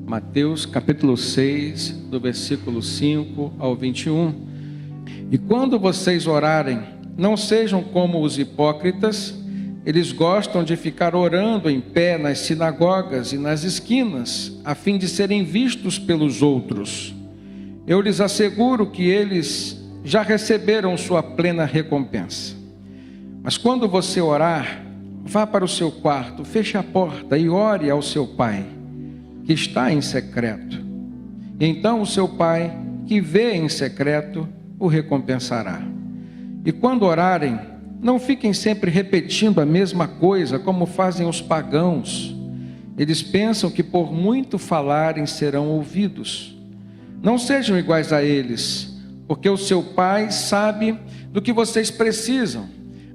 Mateus capítulo 6, do versículo 5 ao 21. E quando vocês orarem, não sejam como os hipócritas. Eles gostam de ficar orando em pé nas sinagogas e nas esquinas, a fim de serem vistos pelos outros. Eu lhes asseguro que eles já receberam sua plena recompensa. Mas quando você orar, vá para o seu quarto, feche a porta e ore ao seu pai, que está em secreto. Então o seu pai, que vê em secreto, o recompensará. E quando orarem, não fiquem sempre repetindo a mesma coisa, como fazem os pagãos. Eles pensam que por muito falarem serão ouvidos. Não sejam iguais a eles, porque o seu pai sabe do que vocês precisam,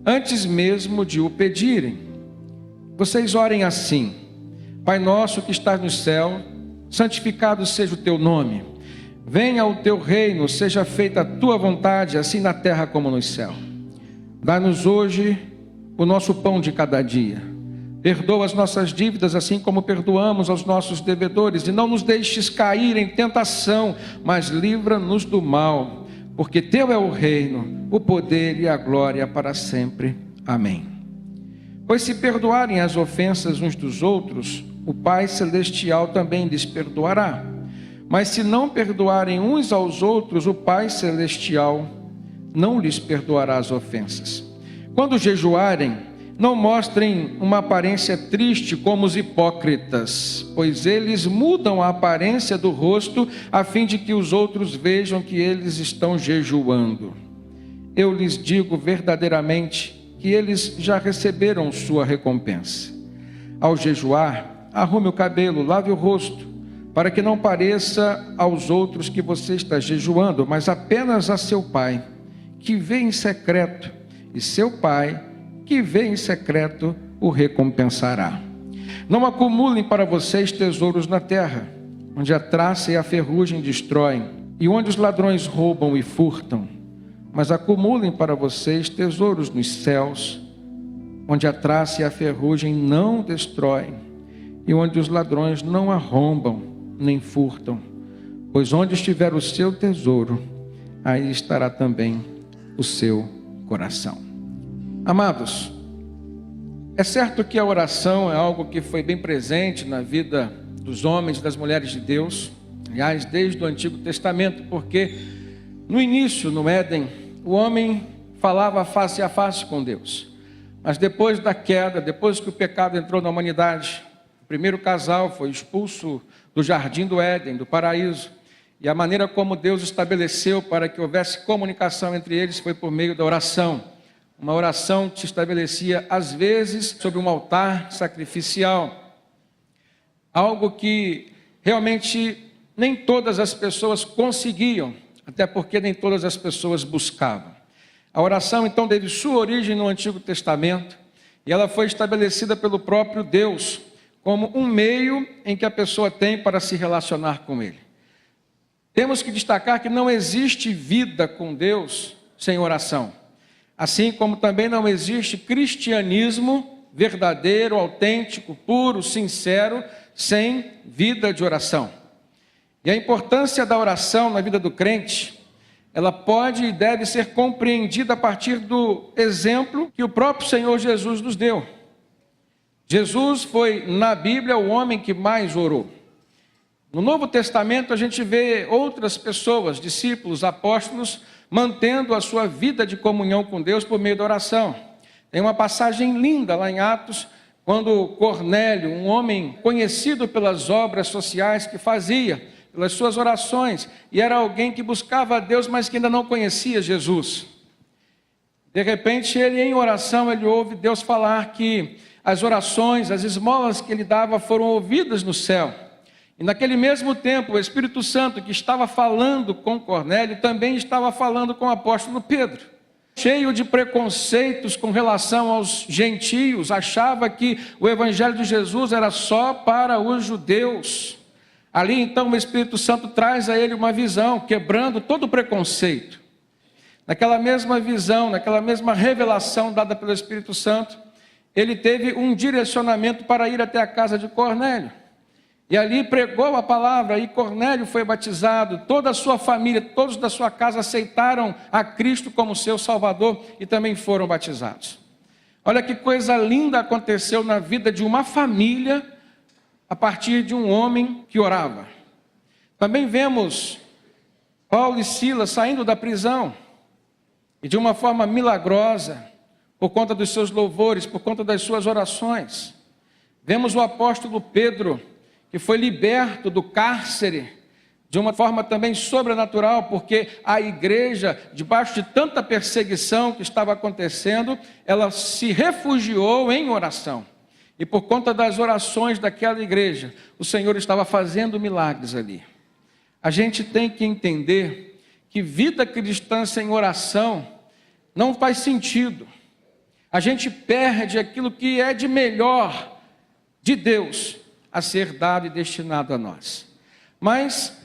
antes mesmo de o pedirem. Vocês orem assim: Pai nosso que estás no céu, santificado seja o teu nome. Venha o teu reino, seja feita a tua vontade, assim na terra como no céu. Dá-nos hoje o nosso pão de cada dia. Perdoa as nossas dívidas, assim como perdoamos aos nossos devedores. E não nos deixes cair em tentação, mas livra-nos do mal. Porque teu é o reino, o poder e a glória para sempre. Amém. Pois se perdoarem as ofensas uns dos outros, o Pai Celestial também lhes perdoará. Mas se não perdoarem uns aos outros, o Pai Celestial não lhes perdoará as ofensas. Quando jejuarem, não mostrem uma aparência triste como os hipócritas, pois eles mudam a aparência do rosto a fim de que os outros vejam que eles estão jejuando. Eu lhes digo verdadeiramente que eles já receberam sua recompensa. Ao jejuar, arrume o cabelo, lave o rosto, para que não pareça aos outros que você está jejuando, mas apenas a seu Pai, que vê em secreto, e seu Pai, que vê em secreto, o recompensará. Não acumulem para vocês tesouros na terra, onde a traça e a ferrugem destroem, e onde os ladrões roubam e furtam, mas acumulem para vocês tesouros nos céus, onde a traça e a ferrugem não destroem, e onde os ladrões não arrombam nem furtam, pois onde estiver o seu tesouro, aí estará também o seu coração. Amados, é certo que a oração é algo que foi bem presente na vida dos homens e das mulheres de Deus, aliás, desde o Antigo Testamento, porque no início, no Éden, o homem falava face a face com Deus, mas depois da queda, depois que o pecado entrou na humanidade, o primeiro casal foi expulso do jardim do Éden, do paraíso, e a maneira como Deus estabeleceu para que houvesse comunicação entre eles foi por meio da oração. Uma oração que se estabelecia às vezes sobre um altar sacrificial, algo que realmente nem todas as pessoas conseguiam, até porque nem todas as pessoas buscavam. A oração então teve sua origem no Antigo Testamento, e ela foi estabelecida pelo próprio Deus, como um meio em que a pessoa tem para se relacionar com Ele. Temos que destacar que não existe vida com Deus sem oração, assim como também não existe cristianismo verdadeiro, autêntico, puro, sincero, sem vida de oração. E a importância da oração na vida do crente, ela pode e deve ser compreendida a partir do exemplo que o próprio Senhor Jesus nos deu. Jesus foi, na Bíblia, o homem que mais orou. No Novo Testamento, a gente vê outras pessoas, discípulos, apóstolos, mantendo a sua vida de comunhão com Deus por meio da oração. Tem uma passagem linda lá em Atos, quando Cornélio, um homem conhecido pelas obras sociais que fazia, pelas suas orações, e era alguém que buscava a Deus, mas que ainda não conhecia Jesus. De repente, ele em oração, ele ouve Deus falar que as orações, as esmolas que ele dava foram ouvidas no céu. E naquele mesmo tempo, o Espírito Santo que estava falando com Cornélio, também estava falando com o apóstolo Pedro. Cheio de preconceitos com relação aos gentios, achava que o evangelho de Jesus era só para os judeus. Ali então o Espírito Santo traz a ele uma visão, quebrando todo o preconceito. Naquela mesma visão, naquela mesma revelação dada pelo Espírito Santo, ele teve um direcionamento para ir até a casa de Cornélio. E ali pregou a palavra, e Cornélio foi batizado, toda a sua família, todos da sua casa aceitaram a Cristo como seu Salvador e também foram batizados. Olha que coisa linda aconteceu na vida de uma família a partir de um homem que orava. Também vemos Paulo e Silas saindo da prisão e de uma forma milagrosa, por conta dos seus louvores, por conta das suas orações. Vemos o apóstolo Pedro, que foi liberto do cárcere de uma forma também sobrenatural, porque a igreja, debaixo de tanta perseguição que estava acontecendo, ela se refugiou em oração. E por conta das orações daquela igreja, o Senhor estava fazendo milagres ali. A gente tem que entender que vida cristã sem oração não faz sentido. A gente perde aquilo que é de melhor de Deus a ser dado e destinado a nós. Mas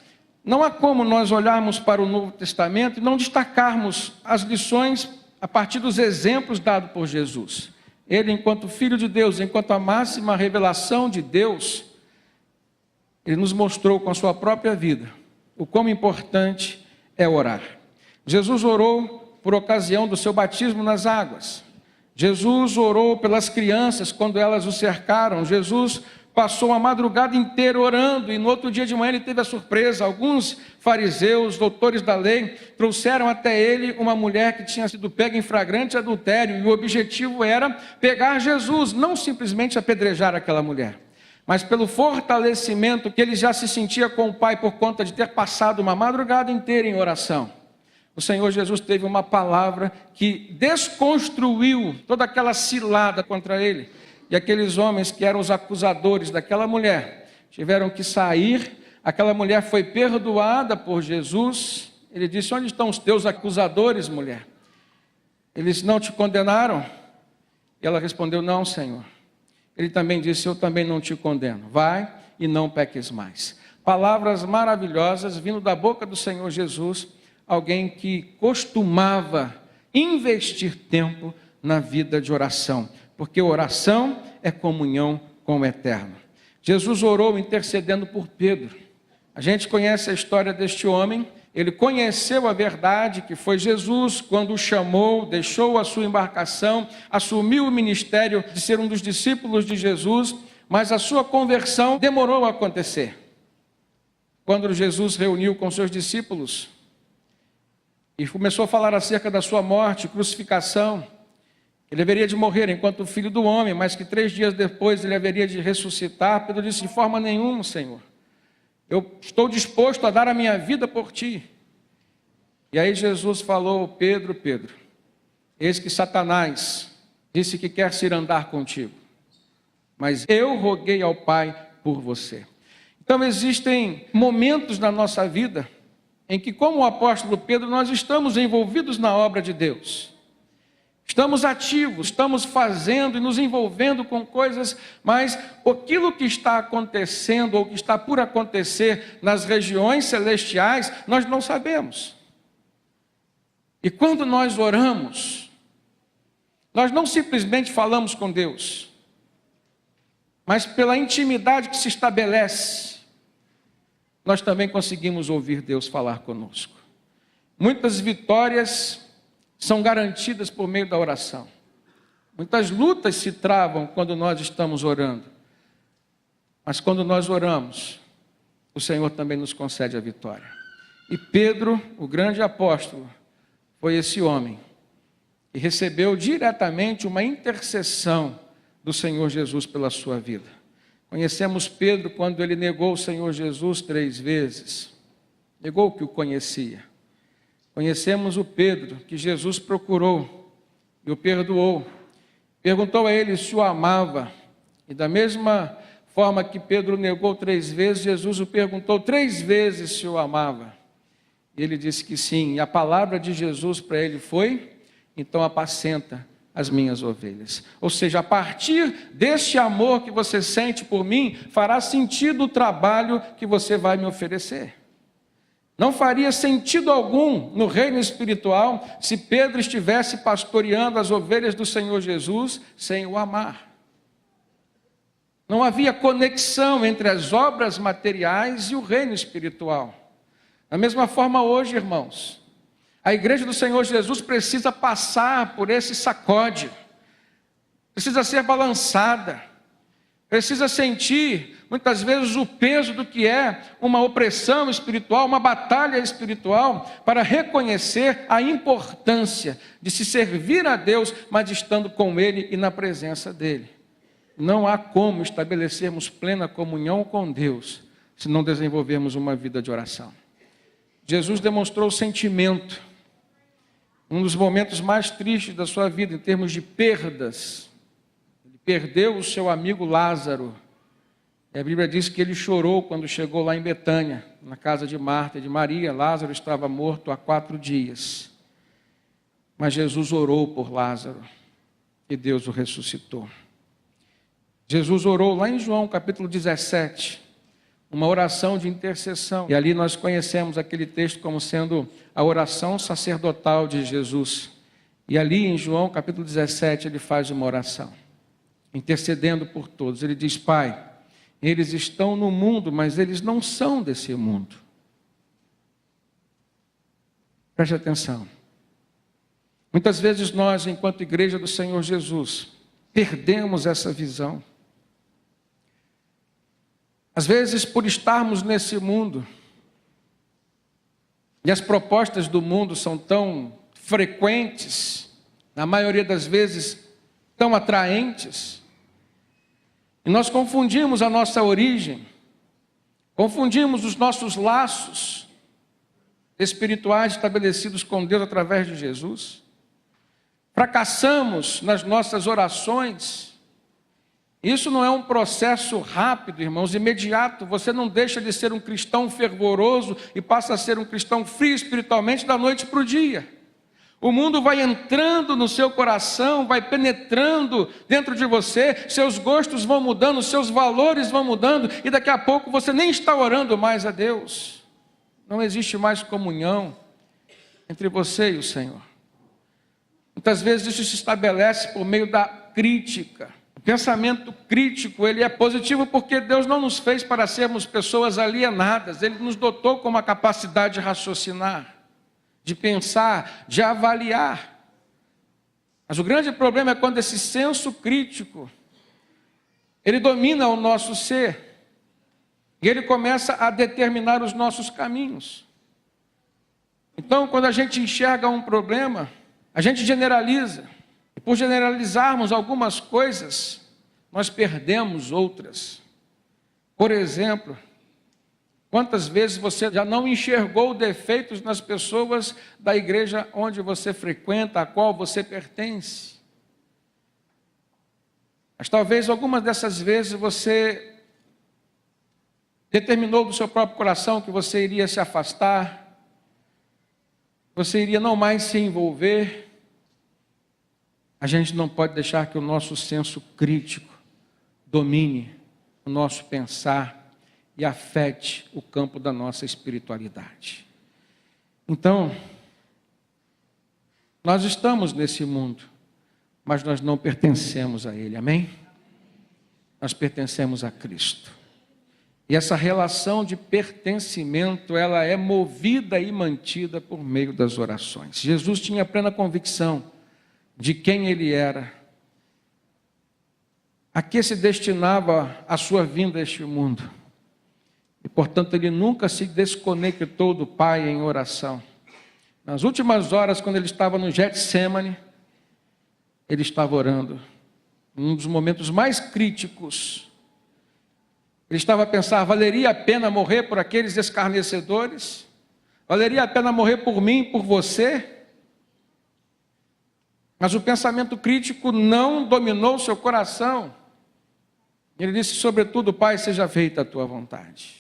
não há como nós olharmos para o Novo Testamento e não destacarmos as lições a partir dos exemplos dados por Jesus. Ele, enquanto Filho de Deus, enquanto a máxima revelação de Deus, ele nos mostrou com a sua própria vida o quão importante é orar. Jesus orou por ocasião do seu batismo nas águas. Jesus orou pelas crianças quando elas o cercaram. Jesus passou a madrugada inteira orando e no outro dia de manhã ele teve a surpresa. Alguns fariseus, doutores da lei, trouxeram até ele uma mulher que tinha sido pega em flagrante adultério e o objetivo era pegar Jesus, não simplesmente apedrejar aquela mulher, mas pelo fortalecimento que ele já se sentia com o Pai por conta de ter passado uma madrugada inteira em oração. O Senhor Jesus teve uma palavra que desconstruiu toda aquela cilada contra ele. E aqueles homens que eram os acusadores daquela mulher tiveram que sair. Aquela mulher foi perdoada por Jesus. Ele disse: onde estão os teus acusadores, mulher? Eles não te condenaram? E ela respondeu: não, Senhor. Ele também disse: eu também não te condeno. Vai e não peques mais. Palavras maravilhosas vindo da boca do Senhor Jesus, alguém que costumava investir tempo na vida de oração, porque oração é comunhão com o Eterno. Jesus orou intercedendo por Pedro. A gente conhece a história deste homem. Ele conheceu a verdade que foi Jesus quando o chamou, deixou a sua embarcação, assumiu o ministério de ser um dos discípulos de Jesus, mas a sua conversão demorou a acontecer. Quando Jesus reuniu com seus discípulos e começou a falar acerca da sua morte, crucificação, ele haveria de morrer enquanto filho do homem, mas que 3 dias depois ele haveria de ressuscitar. Pedro disse: de forma nenhuma, Senhor. Eu estou disposto a dar a minha vida por ti. E aí Jesus falou: Pedro, Pedro, eis que Satanás disse que quer se ir andar contigo, mas eu roguei ao Pai por você. Então existem momentos na nossa vida em que, como o apóstolo Pedro, nós estamos envolvidos na obra de Deus. Estamos ativos, estamos fazendo e nos envolvendo com coisas, mas aquilo que está acontecendo ou que está por acontecer nas regiões celestiais, nós não sabemos. E quando nós oramos, nós não simplesmente falamos com Deus, mas pela intimidade que se estabelece, nós também conseguimos ouvir Deus falar conosco. Muitas vitórias são garantidas por meio da oração. Muitas lutas se travam quando nós estamos orando. Mas quando nós oramos, o Senhor também nos concede a vitória. E Pedro, o grande apóstolo, foi esse homem que recebeu diretamente uma intercessão do Senhor Jesus pela sua vida. Conhecemos Pedro quando ele negou o Senhor Jesus 3 vezes. Negou que o conhecia. Conhecemos o Pedro que Jesus procurou e o perdoou. Perguntou a ele se o amava. E da mesma forma que Pedro negou 3 vezes, Jesus o perguntou 3 vezes se o amava. E ele disse que sim. E a palavra de Jesus para ele foi: então apacenta as minhas ovelhas. Ou seja, a partir deste amor que você sente por mim, fará sentido o trabalho que você vai me oferecer. Não faria sentido algum no reino espiritual se Pedro estivesse pastoreando as ovelhas do Senhor Jesus sem o amar. Não havia conexão entre as obras materiais e o reino espiritual. Da mesma forma hoje, irmãos, a igreja do Senhor Jesus precisa passar por esse sacode, precisa ser balançada, precisa sentir muitas vezes o peso do que é uma opressão espiritual, uma batalha espiritual, para reconhecer a importância de se servir a Deus, mas estando com Ele e na presença dEle. Não há como estabelecermos plena comunhão com Deus se não desenvolvermos uma vida de oração. Jesus demonstrou sentimento, um dos momentos mais tristes da sua vida, em termos de perdas. Ele perdeu o seu amigo Lázaro. E a Bíblia diz que ele chorou quando chegou lá em Betânia, na casa de Marta e de Maria. Lázaro estava morto há 4 dias. Mas Jesus orou por Lázaro e Deus o ressuscitou. Jesus orou lá em João capítulo 17, uma oração de intercessão. E ali nós conhecemos aquele texto como sendo a oração sacerdotal de Jesus. E ali em João capítulo 17 ele faz uma oração, intercedendo por todos. Ele diz: Pai, eles estão no mundo, mas eles não são desse mundo. Preste atenção. Muitas vezes nós, enquanto igreja do Senhor Jesus, perdemos essa visão. Às vezes, por estarmos nesse mundo, e as propostas do mundo são tão frequentes, na maioria das vezes tão atraentes, e nós confundimos a nossa origem, confundimos os nossos laços espirituais estabelecidos com Deus através de Jesus, fracassamos nas nossas orações. Isso não é um processo rápido, irmãos, imediato. Você não deixa de ser um cristão fervoroso e passa a ser um cristão frio espiritualmente da noite para o dia. O mundo vai entrando no seu coração, vai penetrando dentro de você, seus gostos vão mudando, seus valores vão mudando, e daqui a pouco você nem está orando mais a Deus. Não existe mais comunhão entre você e o Senhor. Muitas vezes isso se estabelece por meio da crítica. O pensamento crítico, ele é positivo porque Deus não nos fez para sermos pessoas alienadas. Ele nos dotou com uma capacidade de raciocinar, de pensar, de avaliar. Mas o grande problema é quando esse senso crítico, ele domina o nosso ser. E ele começa a determinar os nossos caminhos. Então, quando a gente enxerga um problema, a gente generaliza. E por generalizarmos algumas coisas, nós perdemos outras. Por exemplo, quantas vezes você já não enxergou defeitos nas pessoas da igreja onde você frequenta, a qual você pertence? Mas talvez algumas dessas vezes você determinou do seu próprio coração que você iria se afastar, você iria não mais se envolver. A gente não pode deixar que o nosso senso crítico domine o nosso pensar e afete o campo da nossa espiritualidade. Então, nós estamos nesse mundo, mas nós não pertencemos a ele, amém? Nós pertencemos a Cristo. E essa relação de pertencimento, ela é movida e mantida por meio das orações. Jesus tinha plena convicção de quem ele era, a que se destinava a sua vinda a este mundo. E, portanto, ele nunca se desconectou do Pai em oração. Nas últimas horas, quando ele estava no Getsêmani, ele estava orando. Um dos momentos mais críticos. Ele estava a pensar: valeria a pena morrer por aqueles escarnecedores? Valeria a pena morrer por mim e por você? Mas o pensamento crítico não dominou o seu coração. Ele disse: sobretudo, Pai, seja feita a tua vontade.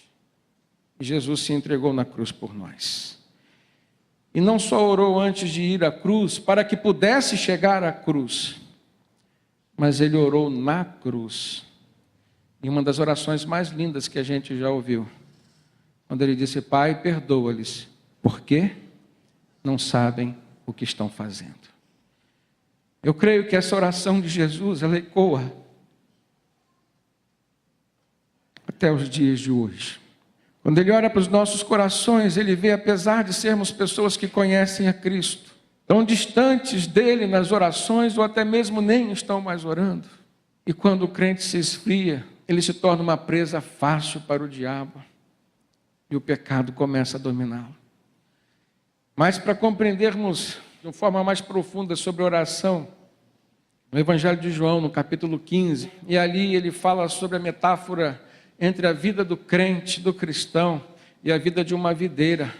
E Jesus se entregou na cruz por nós. E não só orou antes de ir à cruz, para que pudesse chegar à cruz, mas ele orou na cruz. E uma das orações mais lindas que a gente já ouviu, quando ele disse: Pai, perdoa-lhes, porque não sabem o que estão fazendo. Eu creio que essa oração de Jesus, ela ecoa até os dias de hoje. Quando ele olha para os nossos corações, ele vê, apesar de sermos pessoas que conhecem a Cristo, tão distantes dele nas orações, ou até mesmo nem estão mais orando. E quando o crente se esfria, ele se torna uma presa fácil para o diabo. E o pecado começa a dominá-lo. Mas para compreendermos de uma forma mais profunda sobre oração, no Evangelho de João, no capítulo 15, e ali ele fala sobre a metáfora entre a vida do crente, do cristão, e a vida de uma videira,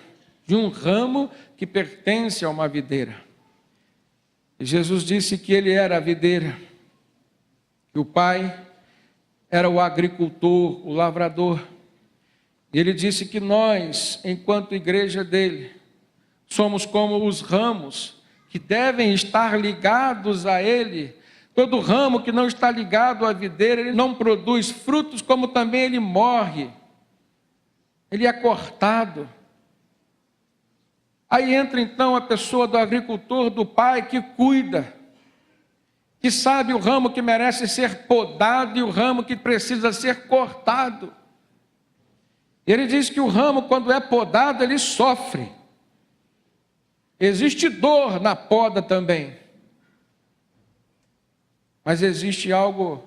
de um ramo que pertence a uma videira. E Jesus disse que ele era a videira, que o Pai era o agricultor, o lavrador. E ele disse que nós, enquanto igreja dele, somos como os ramos que devem estar ligados a ele. Todo ramo que não está ligado à videira, ele não produz frutos, como também ele morre. Ele é cortado. Aí entra então a pessoa do agricultor, do pai que cuida, que sabe o ramo que merece ser podado e o ramo que precisa ser cortado. Ele diz que o ramo, quando é podado, ele sofre. Existe dor na poda também. Mas existe algo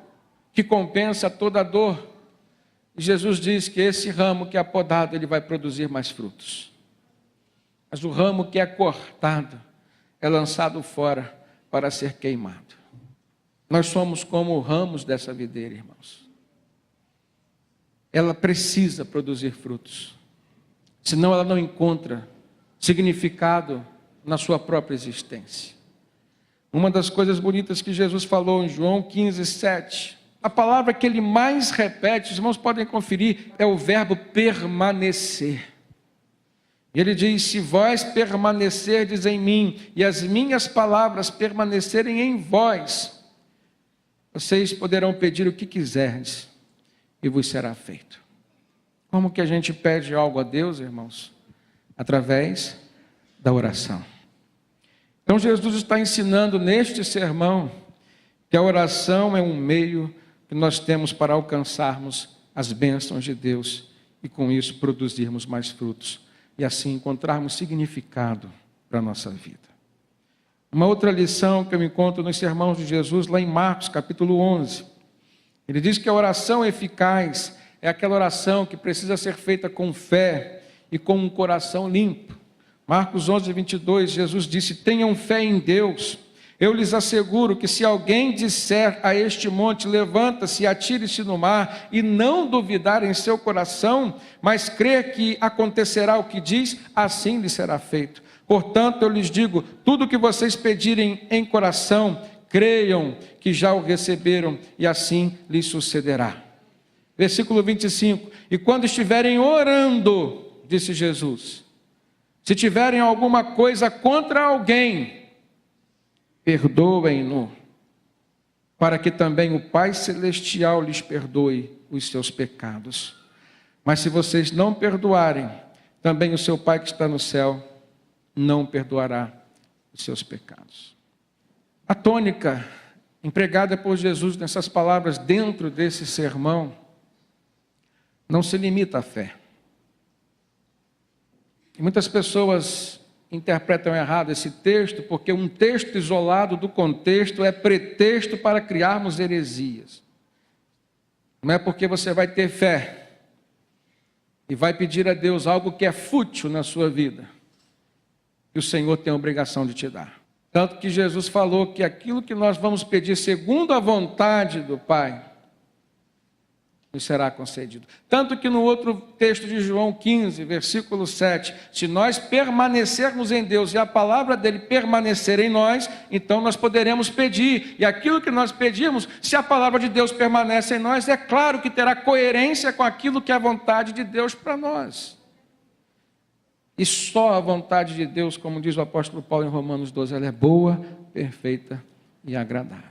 que compensa toda a dor. E Jesus diz que esse ramo que é podado, ele vai produzir mais frutos. Mas o ramo que é cortado, é lançado fora para ser queimado. Nós somos como ramos dessa videira, irmãos. Ela precisa produzir frutos. Senão ela não encontra significado na sua própria existência. Uma das coisas bonitas que Jesus falou em João 15, 7, a palavra que ele mais repete, os irmãos podem conferir, é o verbo permanecer. E ele diz: se vós permanecerdes em mim, e as minhas palavras permanecerem em vós, vocês poderão pedir o que quiserdes, e vos será feito. Como que a gente pede algo a Deus, irmãos? Através da oração. Então Jesus está ensinando neste sermão que a oração é um meio que nós temos para alcançarmos as bênçãos de Deus e com isso produzirmos mais frutos e assim encontrarmos significado para a nossa vida. Uma outra lição que eu encontro nos sermões de Jesus, lá em Marcos capítulo 11, ele diz que a oração eficaz é aquela oração que precisa ser feita com fé e com um coração limpo. Marcos 11, 22, Jesus disse: tenham fé em Deus. Eu lhes asseguro que se alguém disser a este monte, levanta-se e atire-se no mar, e não duvidar em seu coração, mas crer que acontecerá o que diz, assim lhe será feito. Portanto, eu lhes digo, tudo o que vocês pedirem em coração, creiam que já o receberam, e assim lhes sucederá. Versículo 25, e quando estiverem orando, disse Jesus, se tiverem alguma coisa contra alguém, perdoem-no, para que também o Pai Celestial lhes perdoe os seus pecados. Mas se vocês não perdoarem, também o seu Pai que está no céu não perdoará os seus pecados. A tônica empregada por Jesus nessas palavras dentro desse sermão não se limita à fé. E muitas pessoas interpretam errado esse texto, porque um texto isolado do contexto é pretexto para criarmos heresias. Não é porque você vai ter fé e vai pedir a Deus algo que é fútil na sua vida, que o Senhor tem a obrigação de te dar. Tanto que Jesus falou que aquilo que nós vamos pedir segundo a vontade do Pai, nos será concedido. Tanto que no outro texto de João 15, versículo 7, se nós permanecermos em Deus e a palavra dele permanecer em nós, então nós poderemos pedir. E aquilo que nós pedimos, se a palavra de Deus permanece em nós, é claro que terá coerência com aquilo que é a vontade de Deus para nós. E só a vontade de Deus, como diz o apóstolo Paulo em Romanos 12, ela é boa, perfeita e agradável.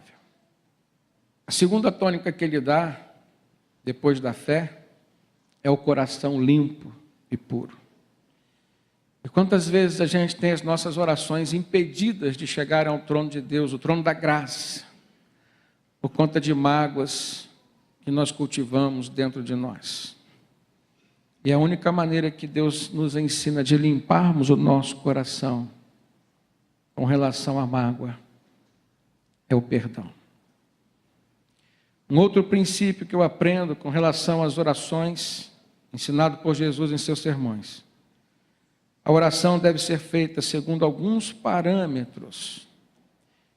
A segunda tônica que ele dá, depois da fé, é o coração limpo e puro. E quantas vezes a gente tem as nossas orações impedidas de chegar ao trono de Deus, o trono da graça, por conta de mágoas que nós cultivamos dentro de nós. E a única maneira que Deus nos ensina de limparmos o nosso coração com relação à mágoa é o perdão. Um outro princípio que eu aprendo com relação às orações, ensinado por Jesus em seus sermões. A oração deve ser feita segundo alguns parâmetros.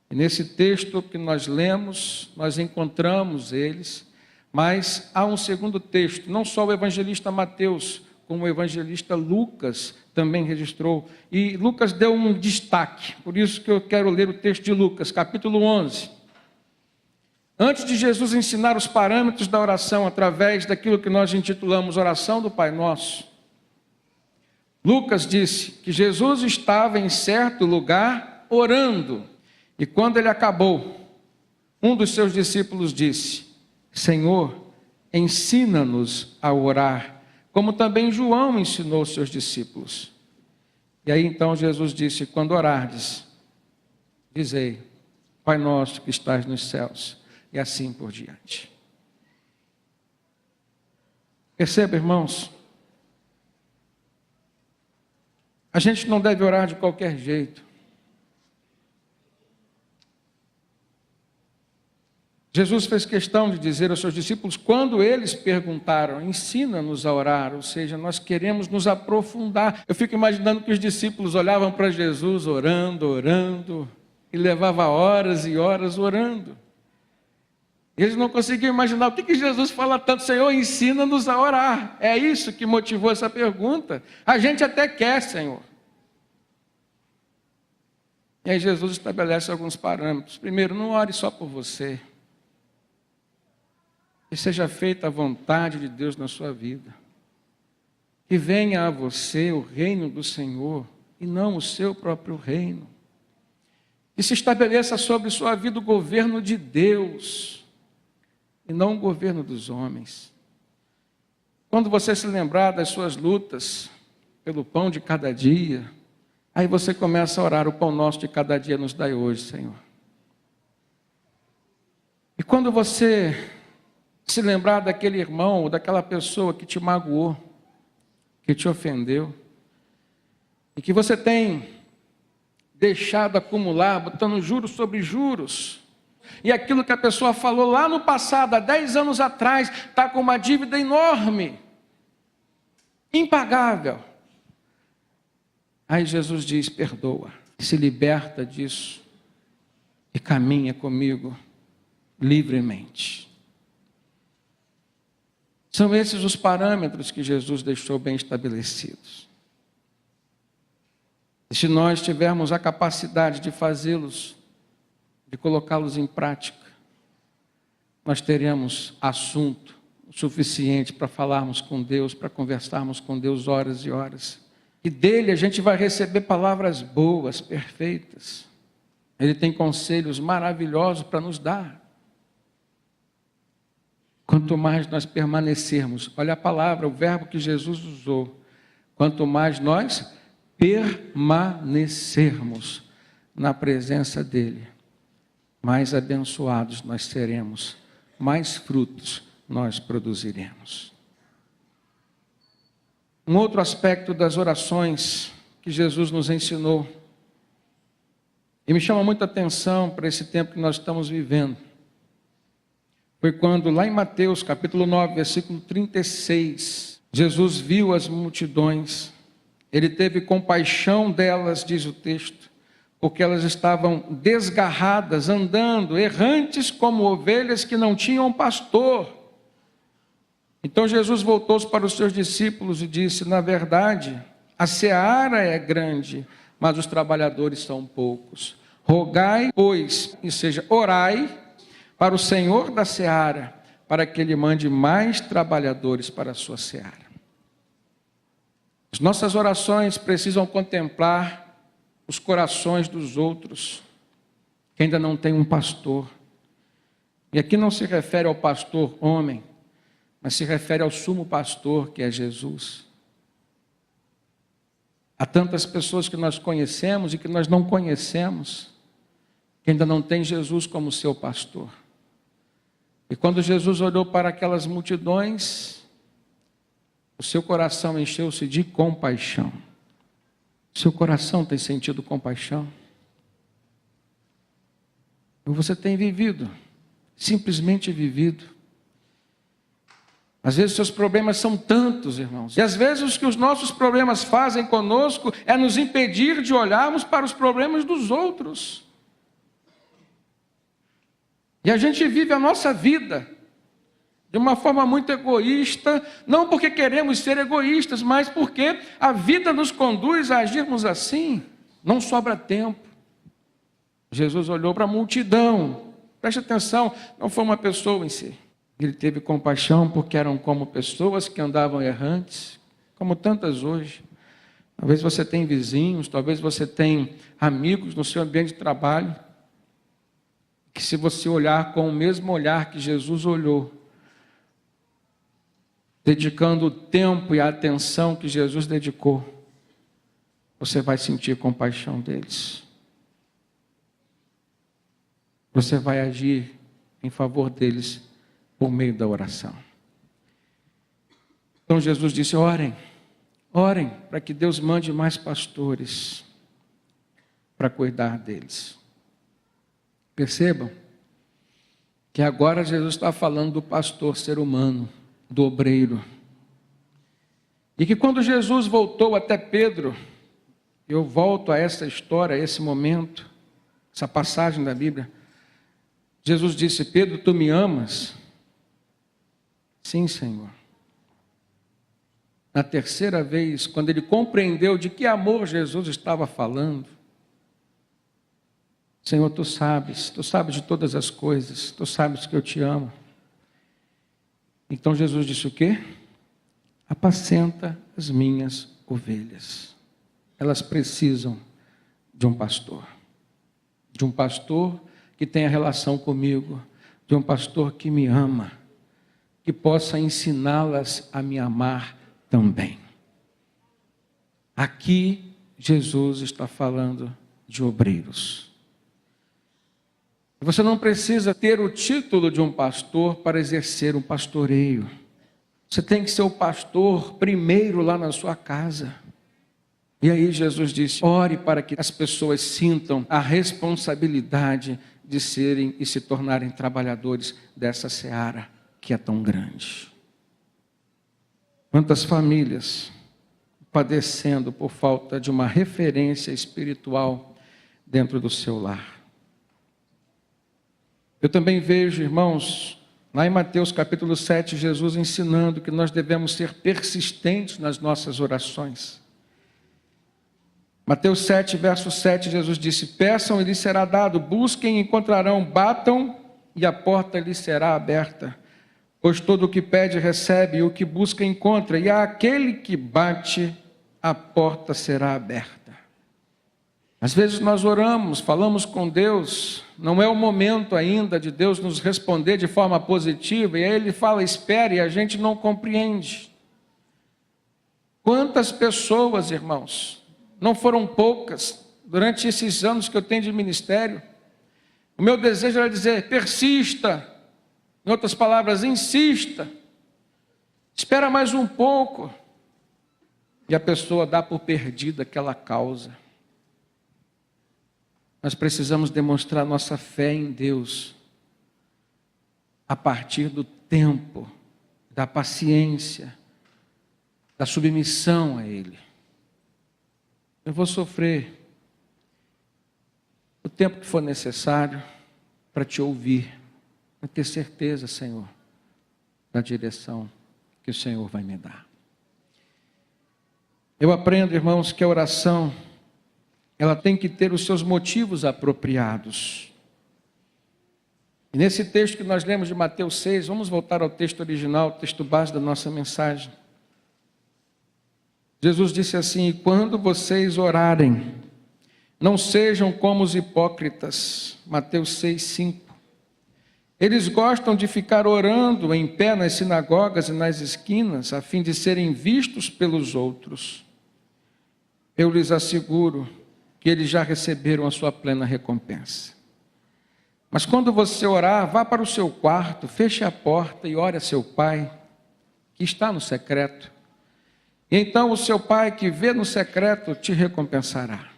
E nesse texto que nós lemos, nós encontramos eles, mas há um segundo texto, não só o evangelista Mateus, como o evangelista Lucas também registrou. E Lucas deu um destaque, por isso que eu quero ler o texto de Lucas, capítulo 11. Antes de Jesus ensinar os parâmetros da oração através daquilo que nós intitulamos oração do Pai Nosso, Lucas disse que Jesus estava em certo lugar orando, e quando ele acabou, um dos seus discípulos disse: Senhor, ensina-nos a orar, como também João ensinou os seus discípulos. E aí então Jesus disse: quando orardes, dizei, Pai nosso que estás nos céus, e assim por diante. Perceba, irmãos, a gente não deve orar de qualquer jeito. Jesus fez questão de dizer aos seus discípulos, quando eles perguntaram, ensina-nos a orar, ou seja, nós queremos nos aprofundar. Eu fico imaginando que os discípulos olhavam para Jesus orando, e levava horas e horas orando. Eles não conseguiam imaginar o que Jesus fala tanto, Senhor, ensina-nos a orar. É isso que motivou essa pergunta. A gente até quer, Senhor. E aí Jesus estabelece alguns parâmetros. Primeiro, não ore só por você. Que seja feita a vontade de Deus na sua vida. Que venha a você o reino do Senhor e não o seu próprio reino. Que se estabeleça sobre sua vida o governo de Deus e não o governo dos homens. Quando você se lembrar das suas lutas pelo pão de cada dia, aí você começa a orar, o pão nosso de cada dia nos dai hoje, Senhor. E quando você se lembrar daquele irmão ou daquela pessoa que te magoou, que te ofendeu, e que você tem deixado acumular, botando juros sobre juros, e aquilo que a pessoa falou lá no passado, há 10 anos atrás, está com uma dívida enorme, impagável. Aí Jesus diz, perdoa, se liberta disso e caminha comigo livremente. São esses os parâmetros que Jesus deixou bem estabelecidos. E se nós tivermos a capacidade de fazê-los, de colocá-los em prática, nós teremos assunto suficiente para falarmos com Deus, para conversarmos com Deus horas e horas. E dele a gente vai receber palavras boas, perfeitas. Ele tem conselhos maravilhosos para nos dar. Quanto mais nós permanecermos, olha a palavra, o verbo que Jesus usou, quanto mais nós permanecermos na presença dele, mais abençoados nós seremos, mais frutos nós produziremos. Um outro aspecto das orações que Jesus nos ensinou, e me chama muita atenção para esse tempo que nós estamos vivendo, foi quando lá em Mateus capítulo 9, versículo 36, Jesus viu as multidões, ele teve compaixão delas, diz o texto, porque elas estavam desgarradas, andando, errantes como ovelhas que não tinham pastor. Então Jesus voltou-se para os seus discípulos e disse, na verdade, a seara é grande, mas os trabalhadores são poucos. Rogai, pois, ou seja, orai para o Senhor da seara, para que Ele mande mais trabalhadores para a sua seara. As nossas orações precisam contemplar os corações dos outros, que ainda não tem um pastor. E aqui não se refere ao pastor homem, mas se refere ao sumo pastor, que é Jesus. Há tantas pessoas que nós conhecemos e que nós não conhecemos, que ainda não tem Jesus como seu pastor. E quando Jesus olhou para aquelas multidões, o seu coração encheu-se de compaixão. O seu coração tem sentido compaixão? Ou você tem vivido, simplesmente vivido? Às vezes seus problemas são tantos, irmãos. E às vezes o que os nossos problemas fazem conosco é nos impedir de olharmos para os problemas dos outros. E a gente vive a nossa vida de uma forma muito egoísta, não porque queremos ser egoístas, mas porque a vida nos conduz a agirmos assim. Não sobra tempo. Jesus olhou para a multidão. Preste atenção, não foi uma pessoa em si. Ele teve compaixão porque eram como pessoas que andavam errantes, como tantas hoje. Talvez você tenha vizinhos, talvez você tenha amigos no seu ambiente de trabalho, que se você olhar com o mesmo olhar que Jesus olhou, dedicando o tempo e a atenção que Jesus dedicou, você vai sentir compaixão deles. Você vai agir em favor deles por meio da oração. Então Jesus disse: orem para que Deus mande mais pastores para cuidar deles. Percebam que agora Jesus está falando do pastor ser humano, do obreiro. E que quando Jesus voltou até Pedro, eu volto a essa história, a esse momento, essa passagem da Bíblia, Jesus disse: Pedro, tu me amas? Sim, Senhor. Na terceira vez, quando ele compreendeu de que amor Jesus estava falando, Senhor, tu sabes de todas as coisas, tu sabes que eu te amo. Então Jesus disse o quê? Apacenta as minhas ovelhas. Elas precisam de um pastor que tenha relação comigo, de um pastor que me ama, que possa ensiná-las a me amar também. Aqui Jesus está falando de obreiros. Você não precisa ter o título de um pastor para exercer um pastoreio. Você tem que ser o pastor primeiro lá na sua casa. E aí Jesus disse: ore para que as pessoas sintam a responsabilidade de serem e se tornarem trabalhadores dessa seara que é tão grande. Quantas famílias padecendo por falta de uma referência espiritual dentro do seu lar. Eu também vejo, irmãos, lá em Mateus capítulo 7, Jesus ensinando que nós devemos ser persistentes nas nossas orações. Mateus 7, verso 7, Jesus disse: peçam e lhes será dado, busquem e encontrarão, batam e a porta lhes será aberta. Pois todo o que pede recebe, e o que busca encontra, e àquele que bate, a porta será aberta. Às vezes nós oramos, falamos com Deus, não é o momento ainda de Deus nos responder de forma positiva, e aí Ele fala: espere, e a gente não compreende. Quantas pessoas, irmãos, não foram poucas, durante esses anos que eu tenho de ministério, o meu desejo era dizer: persista, em outras palavras, insista, espera mais um pouco, e a pessoa dá por perdida aquela causa. Nós precisamos demonstrar nossa fé em Deus a partir do tempo, da paciência, da submissão a Ele. Eu vou sofrer o tempo que for necessário para te ouvir, para ter certeza, Senhor, da direção que o Senhor vai me dar. Eu aprendo, irmãos, que a oração ela tem que ter os seus motivos apropriados. E nesse texto que nós lemos de Mateus 6, vamos voltar ao texto original, o texto base da nossa mensagem. Jesus disse assim: e quando vocês orarem, não sejam como os hipócritas. Mateus 6, 5. Eles gostam de ficar orando em pé nas sinagogas e nas esquinas, a fim de serem vistos pelos outros. Eu lhes asseguro que eles já receberam a sua plena recompensa. Mas quando você orar, vá para o seu quarto, feche a porta e ore a seu pai, que está no secreto. E então o seu pai que vê no secreto te recompensará.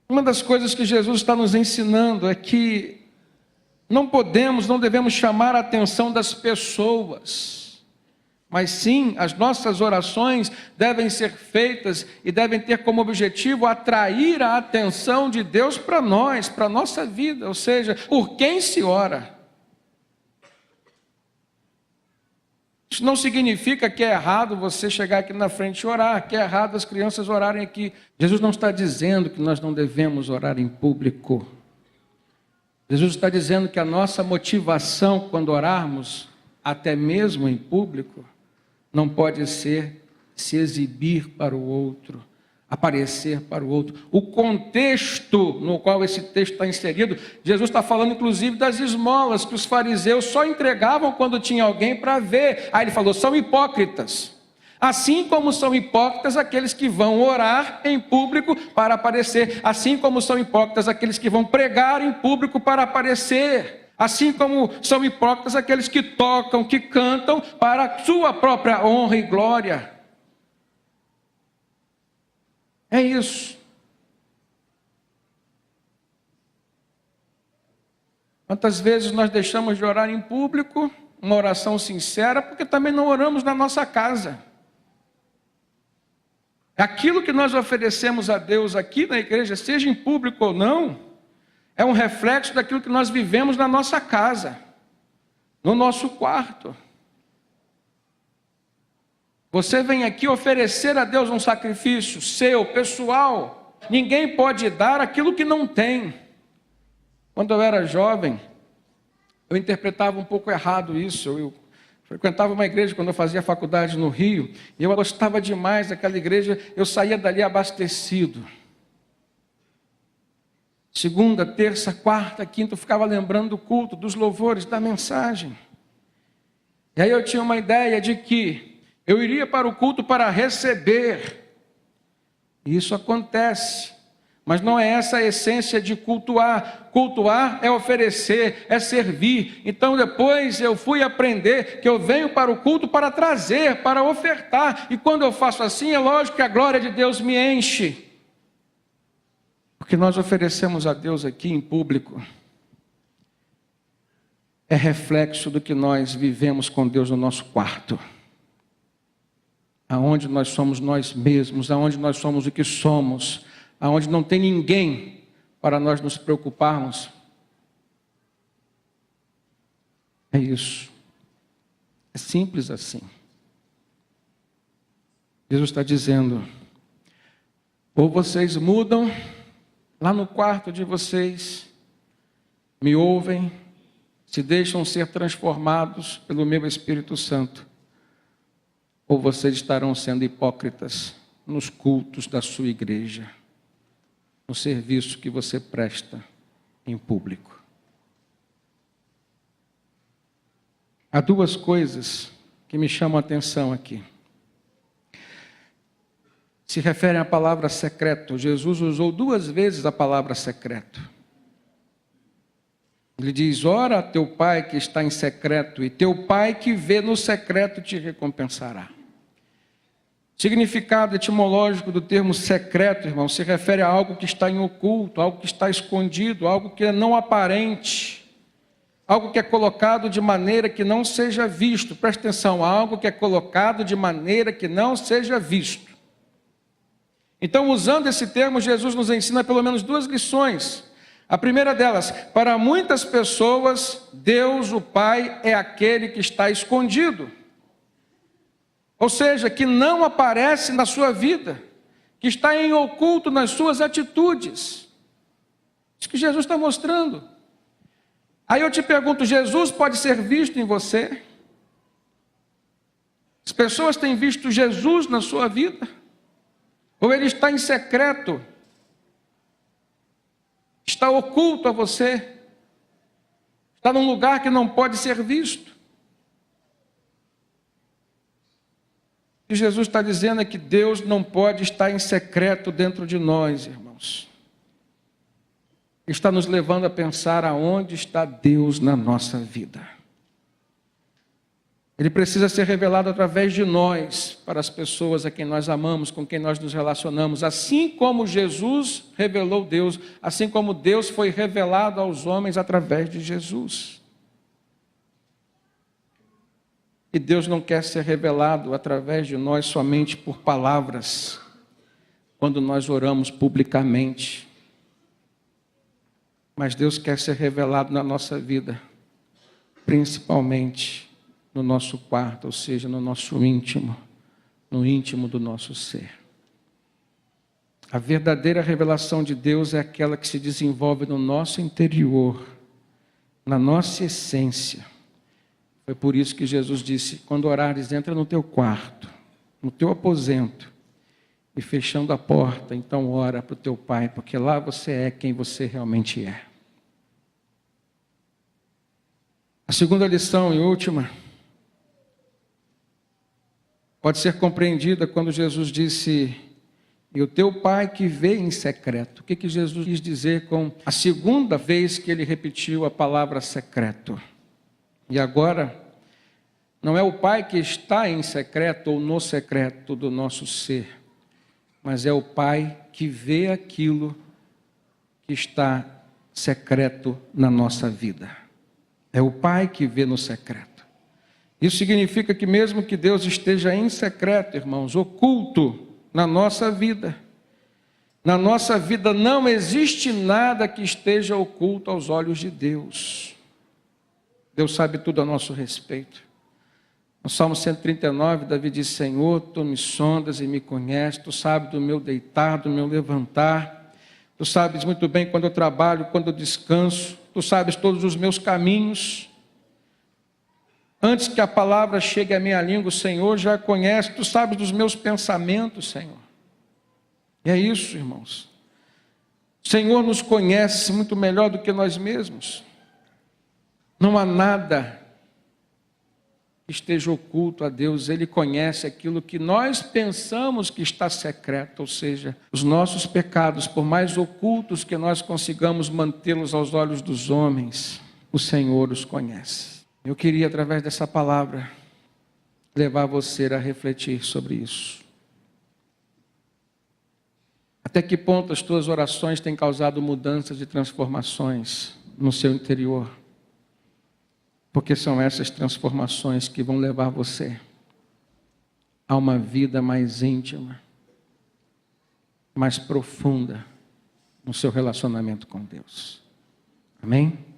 Uma das coisas que Jesus está nos ensinando é que não devemos chamar a atenção das pessoas, mas sim, as nossas orações devem ser feitas e devem ter como objetivo atrair a atenção de Deus para nós, para a nossa vida, ou seja, por quem se ora. Isso não significa que é errado você chegar aqui na frente e orar, que é errado as crianças orarem aqui. Jesus não está dizendo que nós não devemos orar em público. Jesus está dizendo que a nossa motivação quando orarmos, até mesmo em público, não pode ser se exibir para o outro, aparecer para o outro. O contexto no qual esse texto está inserido, Jesus está falando inclusive das esmolas que os fariseus só entregavam quando tinha alguém para ver. Aí ele falou, são hipócritas. Assim como são hipócritas aqueles que vão orar em público para aparecer, assim como são hipócritas aqueles que vão pregar em público para aparecer, assim como são hipócritas aqueles que tocam, que cantam para a sua própria honra e glória. É isso. Quantas vezes nós deixamos de orar em público, uma oração sincera, porque também não oramos na nossa casa. Aquilo que nós oferecemos a Deus aqui na igreja, seja em público ou não, é um reflexo daquilo que nós vivemos na nossa casa, no nosso quarto. Você vem aqui oferecer a Deus um sacrifício seu, pessoal. Ninguém pode dar aquilo que não tem. Quando eu era jovem, eu interpretava um pouco errado isso. Eu frequentava uma igreja quando eu fazia faculdade no Rio, e eu gostava demais daquela igreja, eu saía dali abastecido. Segunda, terça, quarta, quinta, eu ficava lembrando do culto, dos louvores, da mensagem. E aí eu tinha uma ideia de que eu iria para o culto para receber. E isso acontece. Mas não é essa a essência de cultuar. Cultuar é oferecer, é servir. Então depois eu fui aprender que eu venho para o culto para trazer, para ofertar. E quando eu faço assim, é lógico que a glória de Deus me enche. Porque nós oferecemos a Deus aqui em público. É reflexo do que nós vivemos com Deus no nosso quarto. Aonde nós somos nós mesmos, aonde nós somos o que somos, aonde não tem ninguém para nós nos preocuparmos. É isso. É simples assim. Jesus está dizendo, ou vocês mudam lá no quarto de vocês, me ouvem, se deixam ser transformados pelo meu Espírito Santo, ou vocês estarão sendo hipócritas nos cultos da sua igreja, no serviço que você presta em público. Há duas coisas que me chamam a atenção aqui. Se referem à palavra secreto. Jesus usou 2 vezes a palavra secreto. Ele diz, ora a teu pai que está em secreto, e teu pai que vê no secreto te recompensará. Significado etimológico do termo secreto, irmão, se refere a algo que está em oculto, algo que está escondido, algo que é não aparente, algo que é colocado de maneira que não seja visto. Presta atenção, algo que é colocado de maneira que não seja visto. Então, usando esse termo, Jesus nos ensina pelo menos 2 lições. A primeira delas, para muitas pessoas, Deus, o Pai, é aquele que está escondido. Ou seja, que não aparece na sua vida, que está em oculto nas suas atitudes. Isso que Jesus está mostrando. Aí eu te pergunto, Jesus pode ser visto em você? As pessoas têm visto Jesus na sua vida? Ou ele está em secreto? Está oculto a você? Está num lugar que não pode ser visto? O que Jesus está dizendo é que Deus não pode estar em secreto dentro de nós, irmãos. está nos levando a pensar aonde está Deus na nossa vida. Ele precisa ser revelado através de nós, para as pessoas a quem nós amamos, com quem nós nos relacionamos. Assim como Jesus revelou Deus, assim como Deus foi revelado aos homens através de Jesus. E Deus não quer ser revelado através de nós somente por palavras, quando nós oramos publicamente. Mas Deus quer ser revelado na nossa vida, principalmente no nosso quarto, ou seja, no nosso íntimo, no íntimo do nosso ser. A verdadeira revelação de Deus é aquela que se desenvolve no nosso interior, na nossa essência. Foi por isso que Jesus disse: quando orares, entra no teu quarto, no teu aposento, e fechando a porta, então ora para o teu Pai, porque lá você é quem você realmente é. A segunda lição e última pode ser compreendida quando Jesus disse: e o teu Pai que vê em secreto. O que Jesus quis dizer com a segunda vez que ele repetiu a palavra secreto? E agora, não é o Pai que está em secreto ou no secreto do nosso ser, mas é o Pai que vê aquilo que está secreto na nossa vida. É o Pai que vê no secreto. Isso significa que mesmo que Deus esteja em secreto, irmãos, oculto na nossa vida não existe nada que esteja oculto aos olhos de Deus. Deus sabe tudo a nosso respeito. No Salmo 139, Davi diz: Senhor, tu me sondas e me conheces, tu sabes do meu deitar, do meu levantar, tu sabes muito bem quando eu trabalho, quando eu descanso, tu sabes todos os meus caminhos. Antes que a palavra chegue à minha língua, o Senhor já conhece, tu sabes dos meus pensamentos, Senhor. E é isso, irmãos. O Senhor nos conhece muito melhor do que nós mesmos. Não há nada que esteja oculto a Deus. Ele conhece aquilo que nós pensamos que está secreto, ou seja, os nossos pecados, por mais ocultos que nós consigamos mantê-los aos olhos dos homens, o Senhor os conhece. Eu queria, através dessa palavra, levar você a refletir sobre isso. Até que ponto as tuas orações têm causado mudanças e transformações no seu interior? Porque são essas transformações que vão levar você a uma vida mais íntima, mais profunda no seu relacionamento com Deus. Amém?